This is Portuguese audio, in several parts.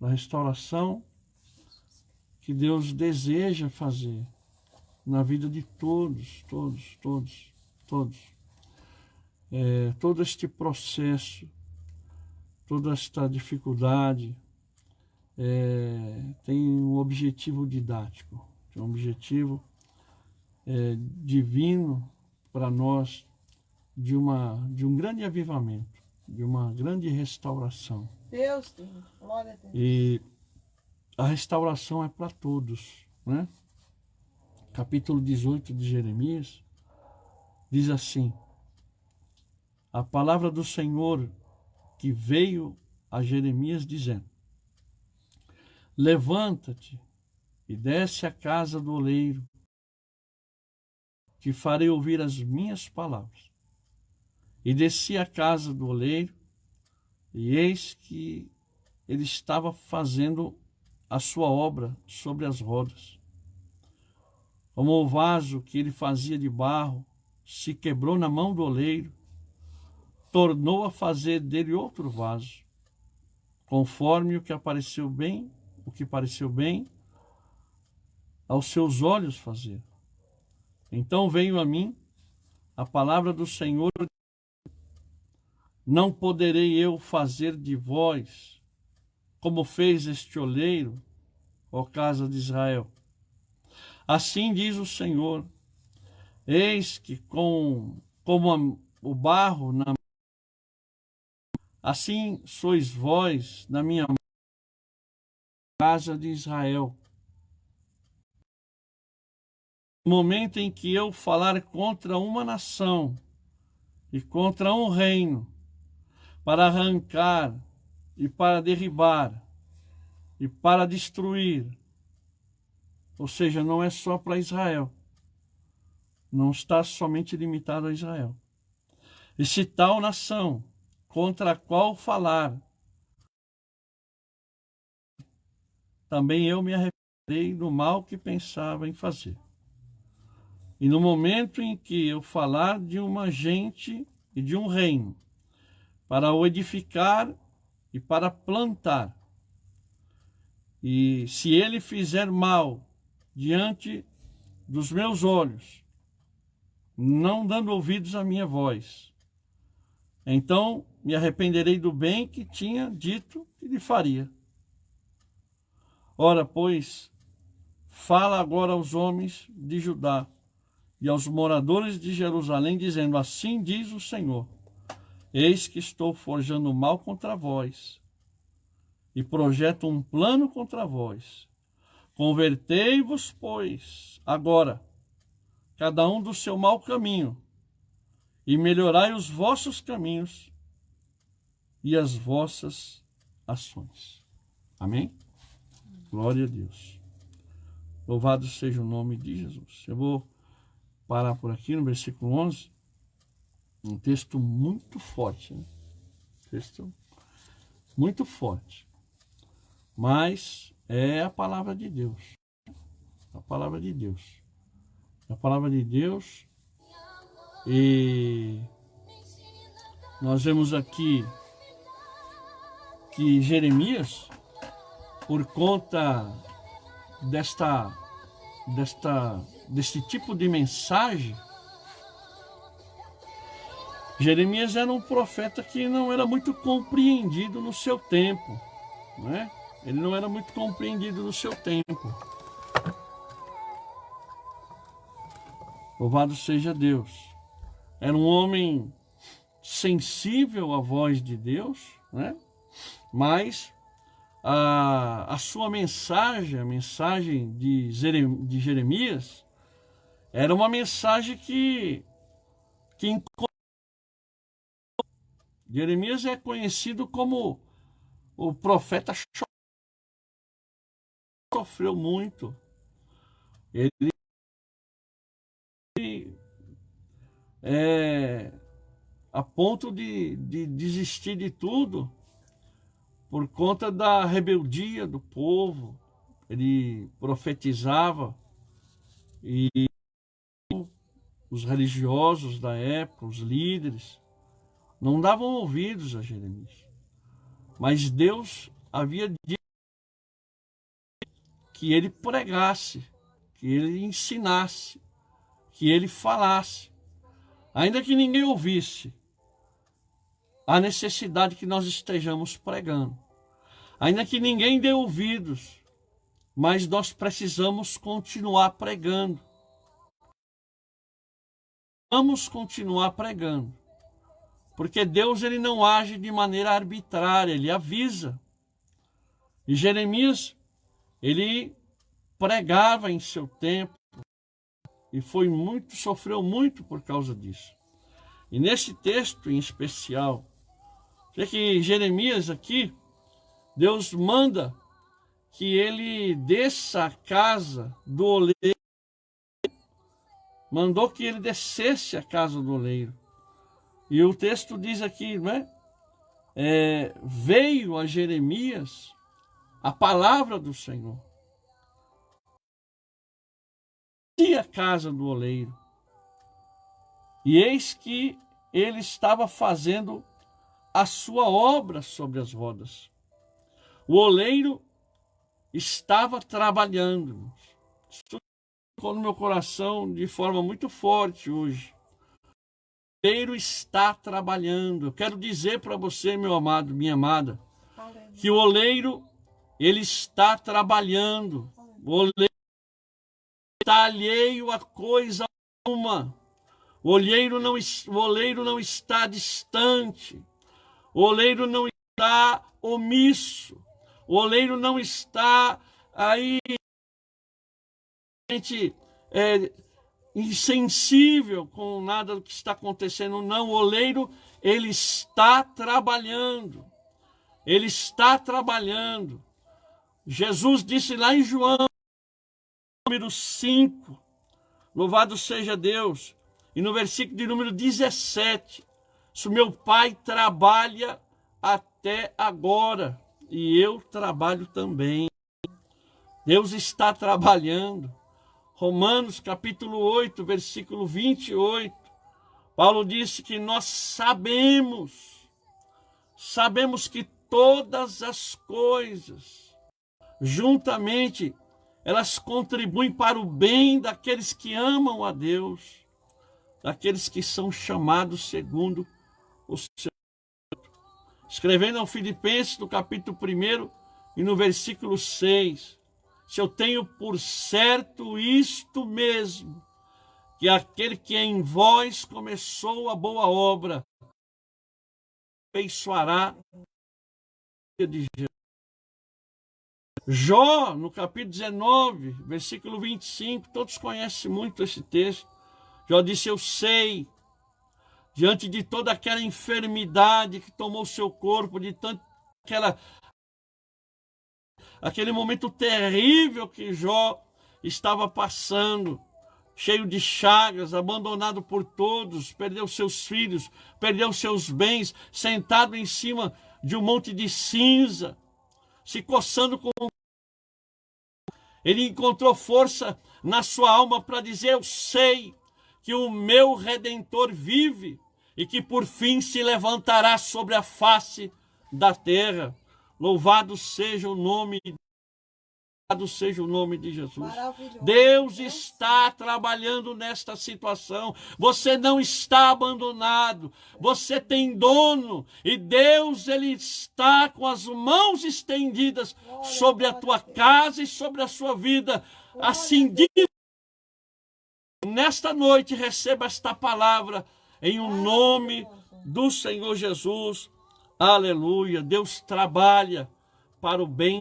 da restauração que Deus deseja fazer na vida de todos. Todo este processo, toda esta dificuldade tem um objetivo didático, tem um objetivo divino para nós, de um grande avivamento, de uma grande restauração. Deus, glória a Deus. E a restauração é para todos, né? Capítulo 18 de Jeremias diz assim: a palavra do Senhor que veio a Jeremias dizendo: levanta-te e desce à casa do oleiro, te farei ouvir as minhas palavras. E desci à casa do oleiro, e eis que ele estava fazendo a sua obra sobre as rodas. Como o vaso que ele fazia de barro se quebrou na mão do oleiro, tornou a fazer dele outro vaso, conforme o que pareceu bem aos seus olhos fazer. Então veio a mim a palavra do Senhor: não poderei eu fazer de vós como fez este oleiro, ó casa de Israel? Assim diz o Senhor: eis que como o barro na mão, assim sois vós na minha mão, casa de Israel. No momento em que eu falar contra uma nação e contra um reino, para arrancar e para derribar e para destruir, ou seja, não é só para Israel, não está somente limitado a Israel. E se tal nação contra a qual falar, também eu me arrependerei do mal que pensava em fazer. E no momento em que eu falar de uma gente e de um reino, para o edificar e para plantar, e se ele fizer mal diante dos meus olhos, não dando ouvidos à minha voz, então me arrependerei do bem que tinha dito que lhe faria. Ora, pois, fala agora aos homens de Judá e aos moradores de Jerusalém, dizendo: assim diz o Senhor: eis que estou forjando mal contra vós, e projeto um plano contra vós. Convertei-vos, pois, agora, cada um do seu mau caminho, e melhorai os vossos caminhos e as vossas ações. Amém? Glória a Deus. Louvado seja o nome de Jesus. Eu vou parar por aqui no versículo 11. Um texto muito forte, né? Texto muito forte. Mas é a palavra de Deus. A palavra de Deus. A palavra de Deus. E nós vemos aqui que Jeremias, por conta deste tipo de mensagem, Jeremias era um profeta que não era muito compreendido no seu tempo, né? Ele não era muito compreendido no seu tempo. Louvado seja Deus. Era um homem sensível à voz de Deus, né? Mas a sua mensagem, a mensagem de Jeremias, era uma mensagem que Jeremias é conhecido como o profeta sofreu muito. Ele a ponto de desistir de tudo por conta da rebeldia do povo. Ele profetizava e os religiosos da época, os líderes, não davam ouvidos a Jeremias. Mas Deus havia dito que ele pregasse, que ele ensinasse, que ele falasse. Ainda que ninguém ouvisse, há necessidade que nós estejamos pregando. Ainda que ninguém dê ouvidos, mas nós precisamos continuar pregando. Vamos continuar pregando. Porque Deus ele não age de maneira arbitrária, ele avisa. E Jeremias, ele pregava em seu tempo e sofreu muito por causa disso. E nesse texto em especial, é que Jeremias aqui, Deus manda que ele desça a casa do oleiro, mandou que ele descesse a casa do oleiro. E o texto diz aqui, não é? Veio a Jeremias a palavra do Senhor. E a casa do oleiro. E eis que ele estava fazendo a sua obra sobre as rodas. O oleiro estava trabalhando. Isso ficou no meu coração de forma muito forte hoje. O oleiro está trabalhando. Eu quero dizer para você, meu amado, minha amada, que o oleiro, ele está trabalhando. O oleiro está alheio a coisa alguma. O oleiro não está distante. O oleiro não está omisso. O oleiro não está aí, insensível com nada do que está acontecendo. Não, o oleiro, ele está trabalhando. Ele está trabalhando. Jesus disse lá em João, número 5, louvado seja Deus, e no versículo de número 17, se o meu Pai trabalha até agora, e eu trabalho também. Deus está trabalhando. Romanos capítulo 8, versículo 28, Paulo disse que nós sabemos que todas as coisas, juntamente, elas contribuem para o bem daqueles que amam a Deus, daqueles que são chamados segundo o seu. Escrevendo aos Filipenses, no capítulo 1 e no versículo 6, se eu tenho por certo isto mesmo, que aquele que em vós começou a boa obra, aperfeiçoará de Jesus. Jó, no capítulo 19, versículo 25, todos conhecem muito esse texto. Jó disse, eu sei, diante de toda aquela enfermidade que tomou seu corpo, de tanto aquele momento terrível que Jó estava passando, cheio de chagas, abandonado por todos, perdeu seus filhos, perdeu seus bens, sentado em cima de um monte de cinza, se coçando com... Ele encontrou força na sua alma para dizer, eu sei que o meu Redentor vive e que por fim se levantará sobre a face da terra. Louvado seja o nome de Jesus. Deus está trabalhando nesta situação. Você não está abandonado. Você tem dono. E Deus, ele está com as mãos estendidas sobre a tua casa e sobre a sua vida. Assim diz. Nesta noite receba esta palavra em um nome do Senhor Jesus. Aleluia. Deus trabalha para o bem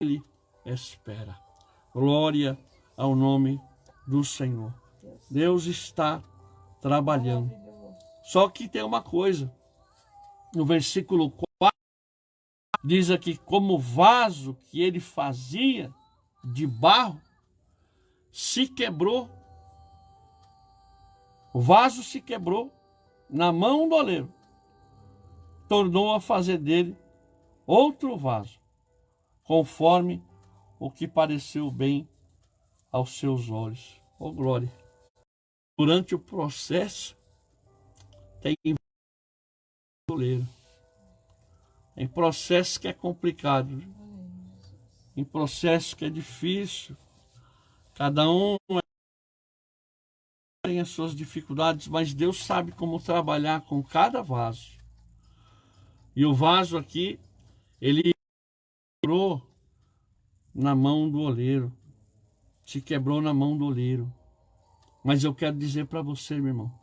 dele. Espera. Glória ao nome do Senhor. Deus está trabalhando. Só que tem uma coisa. No versículo 4, diz aqui, como vaso que ele fazia de barro, se quebrou. O vaso se quebrou na mão do oleiro. Tornou a fazer dele outro vaso, conforme o que pareceu bem aos seus olhos. Oh, glória! Durante o processo, tem oleiro. Tem processo que é complicado. em processo que é difícil. Cada um tem as suas dificuldades, mas Deus sabe como trabalhar com cada vaso. E o vaso aqui, ele quebrou na mão do oleiro. Se quebrou na mão do oleiro. Mas eu quero dizer para você, meu irmão,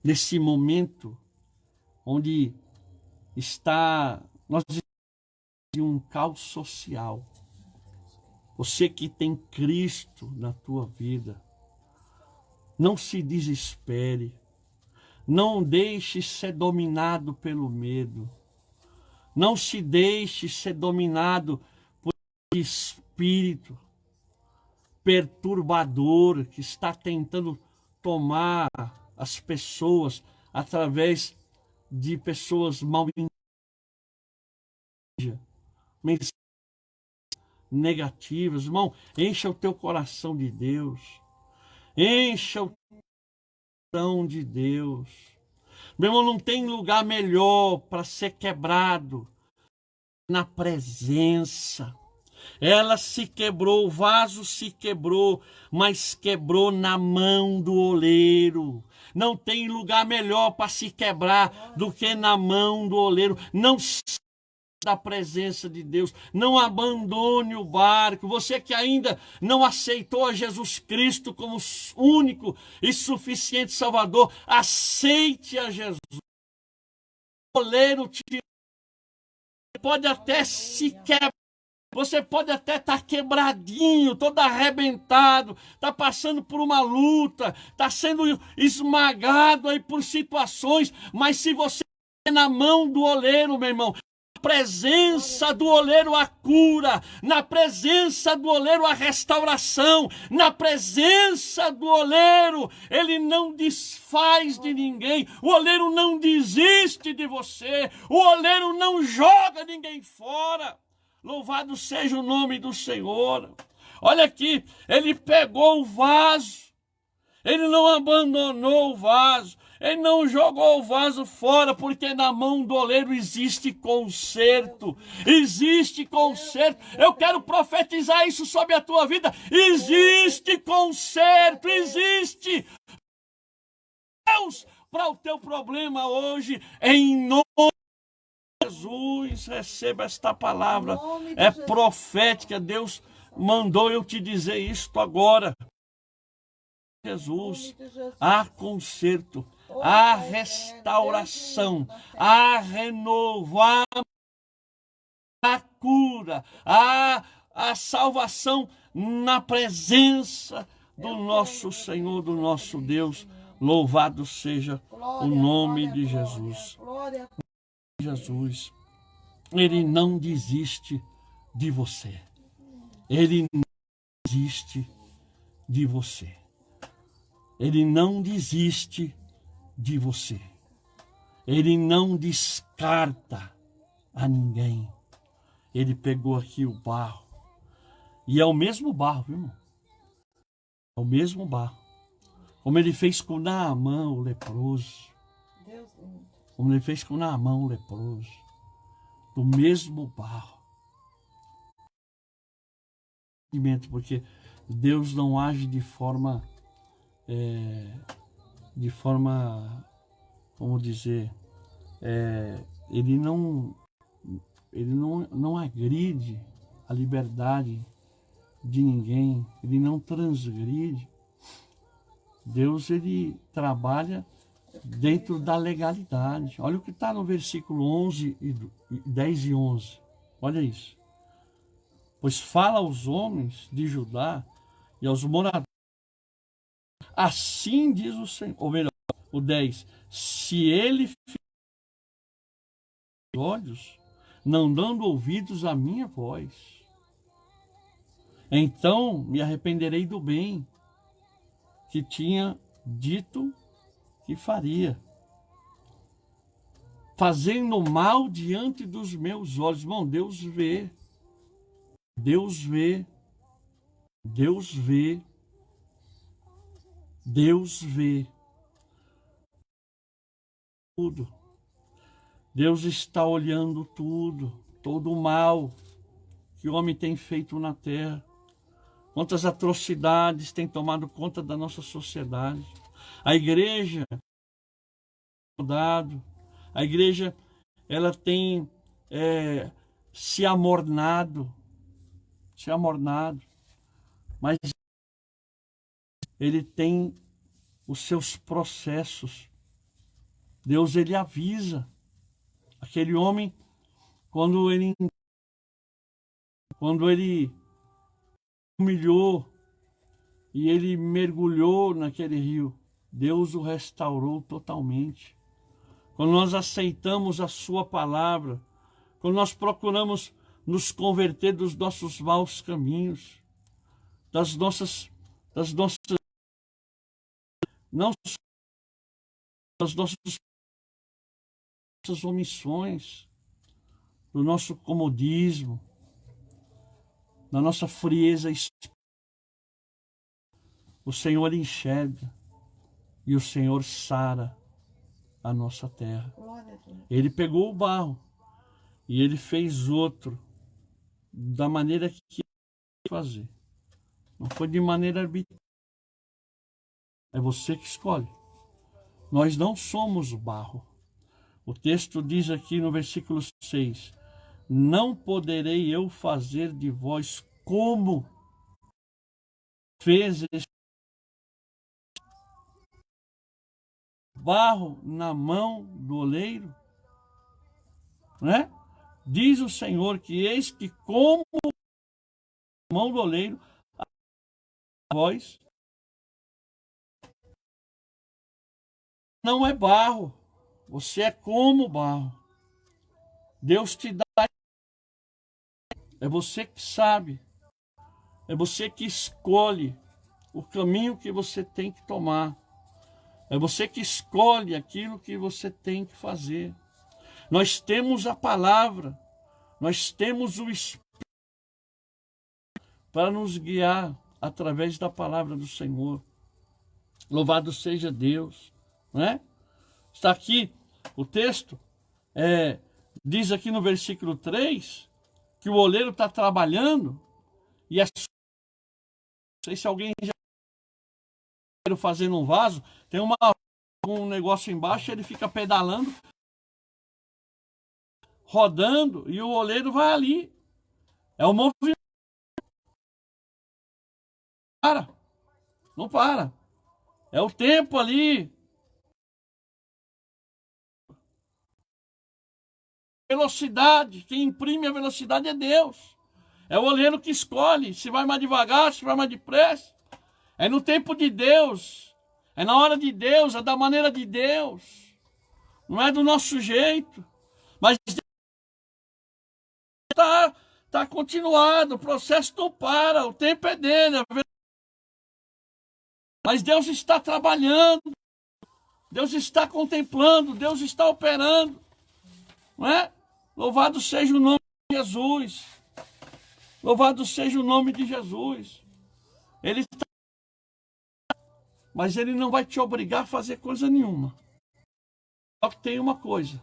nesse momento onde nós estamos em um caos social, você que tem Cristo na tua vida, não se desespere, não deixe ser dominado pelo medo, não se deixe ser dominado por espírito perturbador que está tentando tomar as pessoas através de pessoas mal mensagens negativas. Irmão, encha o teu coração de Deus, encha o coração de Deus. Meu irmão, não tem lugar melhor para ser quebrado na presença. Ela se quebrou, o vaso se quebrou, mas quebrou na mão do oleiro. Não tem lugar melhor para se quebrar do que na mão do oleiro. Não saia da presença de Deus, não abandone o barco. Você que ainda não aceitou a Jesus Cristo como único e suficiente Salvador, aceite a Jesus. O oleiro pode até se quebrar. Você pode até estar quebradinho, todo arrebentado, está passando por uma luta, está sendo esmagado aí por situações, mas se você é na mão do oleiro, meu irmão, na presença do oleiro a cura, na presença do oleiro a restauração, na presença do oleiro, ele não desfaz de ninguém, o oleiro não desiste de você, o oleiro não joga ninguém fora. Louvado seja o nome do Senhor. Olha aqui, ele pegou o vaso, ele não abandonou o vaso, ele não jogou o vaso fora, porque na mão do oleiro existe conserto, existe conserto. Eu quero profetizar isso sobre a tua vida. Existe conserto, existe Deus para o teu problema hoje, em nome Jesus. Receba esta palavra, é profética. Deus mandou eu te dizer isto agora. Jesus, há conserto, há restauração, há renovar, a cura, a salvação na presença do nosso Senhor, do nosso Deus. Louvado seja o nome de Jesus. Jesus, ele não desiste de você. Ele não desiste de você. Ele não desiste de você. Ele não descarta a ninguém. Ele pegou aqui o barro. E é o mesmo barro, viu, irmão? É o mesmo barro. Como ele fez com Naamã, o leproso. Como ele fez com Naamã, o leproso. Do mesmo barro. Porque Deus não age de forma, como dizer, ele não agride a liberdade de ninguém, ele não transgride. Deus, ele trabalha dentro da legalidade. Olha o que está no versículo 10 e 11. Olha isso. Pois fala aos homens de Judá e aos moradores, assim diz o Senhor. Ou melhor, o 10. Se ele fizer olhos, não dando ouvidos à minha voz, então me arrependerei do bem que tinha dito que faria, fazendo mal diante dos meus olhos. Irmão, Deus vê. Deus vê. Deus vê. Deus vê tudo. Deus está olhando tudo, todo o mal que que o homem tem feito na terra. Quantas atrocidades têm tomado conta da nossa sociedade. A igreja, a igreja, ela tem se amornado, mas ele tem os seus processos. Deus, ele avisa. Aquele homem, quando ele humilhou e ele mergulhou naquele rio, Deus o restaurou totalmente. Quando nós aceitamos a sua palavra, quando nós procuramos nos converter dos nossos maus caminhos, das nossas omissões, do nosso comodismo, da nossa frieza, o Senhor enxerga e o Senhor sara a nossa terra. Ele pegou o barro e ele fez outro da maneira que queria fazer. Não foi de maneira arbitrária. É você que escolhe. Nós não somos o barro. O texto diz aqui no versículo 6: não poderei eu fazer de vós como fez este barro na mão do oleiro, né? Diz o Senhor que eis que como a mão do oleiro, a vós não é barro, você é como barro. Deus te dá, é você que sabe, é você que escolhe o caminho que você tem que tomar. É você que escolhe aquilo que você tem que fazer. Nós temos a palavra, nós temos o Espírito para nos guiar através da palavra do Senhor. Louvado seja Deus, né? Está aqui o texto, diz aqui no versículo 3, que o oleiro está trabalhando e não sei se alguém já fazendo um vaso, tem um negócio embaixo, ele fica pedalando, rodando, e o oleiro vai ali. É o movimento. Não para. É o tempo ali. Velocidade, quem imprime a velocidade é Deus. É o oleiro que escolhe se vai mais devagar, se vai mais depressa. É no tempo de Deus, é na hora de Deus, é da maneira de Deus. Não é do nosso jeito. Mas está continuado, o processo não para, o tempo é dele. Mas Deus está trabalhando, Deus está contemplando, Deus está operando. Não é? Louvado seja o nome de Jesus. Louvado seja o nome de Jesus. Ele está, mas ele não vai te obrigar a fazer coisa nenhuma. Só que tem uma coisa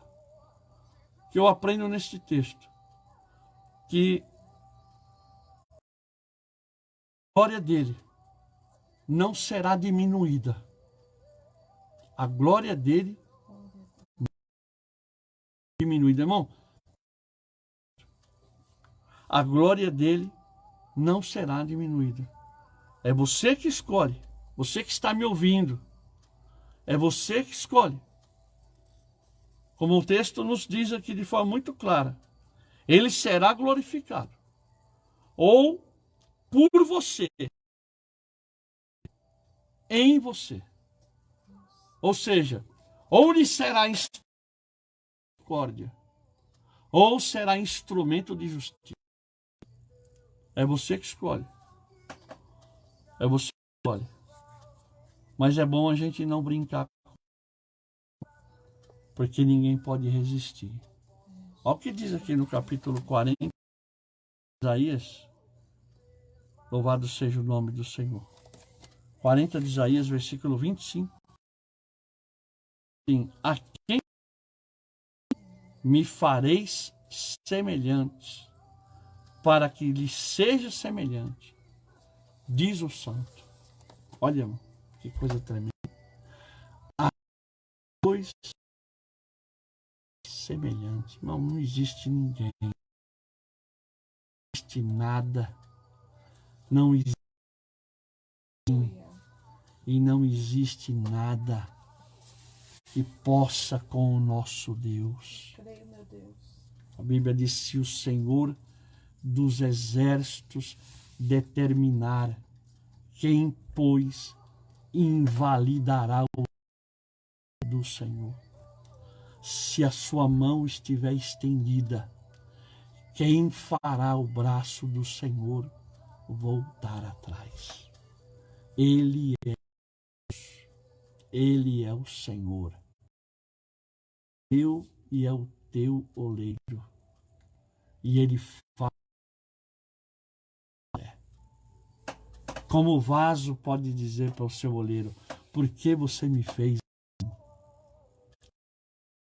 que eu aprendo neste texto, que a glória dele não será diminuída. A glória dele não será diminuída, irmão. A glória dele não será diminuída. É você que escolhe. Você que está me ouvindo. É você que escolhe. Como o texto nos diz aqui de forma muito clara. Ele será glorificado. Ou por você. Em você. Ou seja, ou lhe será misericórdia, ou será instrumento de justiça. É você que escolhe. É você que escolhe. Mas é bom a gente não brincar, porque ninguém pode resistir. Olha o que diz aqui no capítulo 40 de Isaías. Louvado seja o nome do Senhor. 40 de Isaías, versículo 25. Sim, a quem me fareis semelhantes, para que lhe seja semelhante, diz o santo. Olha, irmão, que coisa tremenda. Há dois semelhantes. Irmão, não existe ninguém. Não existe nada. Não existe. E não existe nada que possa com o nosso Deus. Creio, meu Deus. A Bíblia diz: se o Senhor dos exércitos determinar, quem, pois, invalidará o do Senhor? Se a sua mão estiver estendida, quem fará o braço do Senhor voltar atrás? Ele é o Senhor. Eu e é o teu oleiro. E ele faz. Como o vaso pode dizer para o seu oleiro: por que você me fez?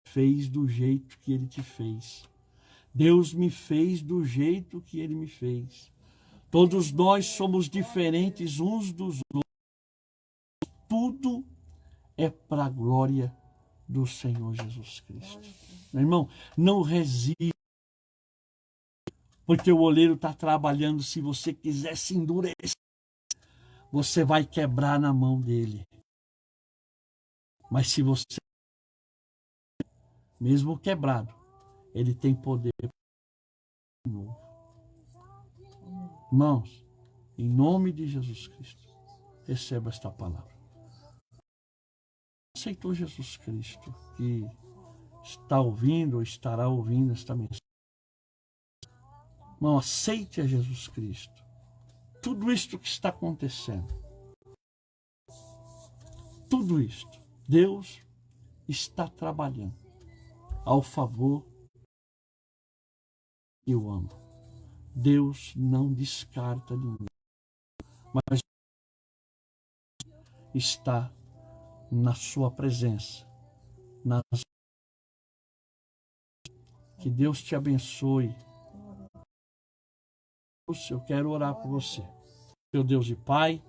Fez do jeito que ele te fez. Deus me fez do jeito que ele me fez. Todos nós somos diferentes uns dos outros. Tudo é para a glória do Senhor Jesus Cristo. Meu irmão, não resista, porque o oleiro está trabalhando. Se você quiser se endurecer, você vai quebrar na mão dele. Mas se você, mesmo quebrado, ele tem poder de novo. Irmãos, em nome de Jesus Cristo, receba esta palavra. Aceitou Jesus Cristo, que está ouvindo ou estará ouvindo esta mensagem. Não aceite a Jesus Cristo. Tudo isto que está acontecendo, tudo isto, Deus está trabalhando ao favor que eu amo. Deus não descarta ninguém, mas está na sua presença. Que Deus te abençoe. Eu quero orar por você. Meu Deus e Pai,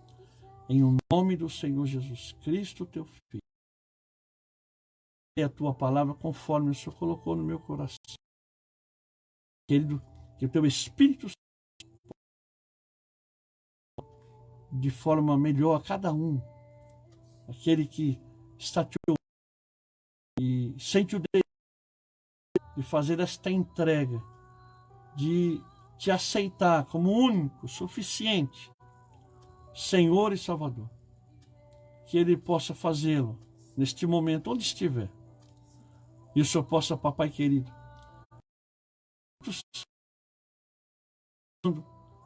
em nome do Senhor Jesus Cristo, teu Filho, e a tua palavra conforme o Senhor colocou no meu coração. Querido, que o teu Espírito de forma melhor a cada um, aquele que está te ouvindo e sente o desejo de fazer esta entrega, de te aceitar como único, suficiente, Senhor e Salvador. Que Ele possa fazê-lo neste momento, onde estiver. E o Senhor possa, papai querido,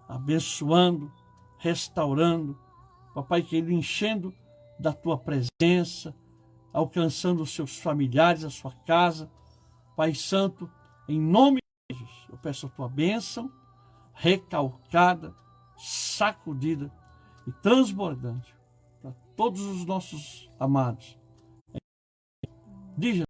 abençoando, restaurando, papai querido, enchendo da tua presença, alcançando os seus familiares, a sua casa. Pai Santo, em nome de Jesus, eu peço a tua bênção, recalcada, sacudida e transbordante para todos os nossos amados. De Jesus.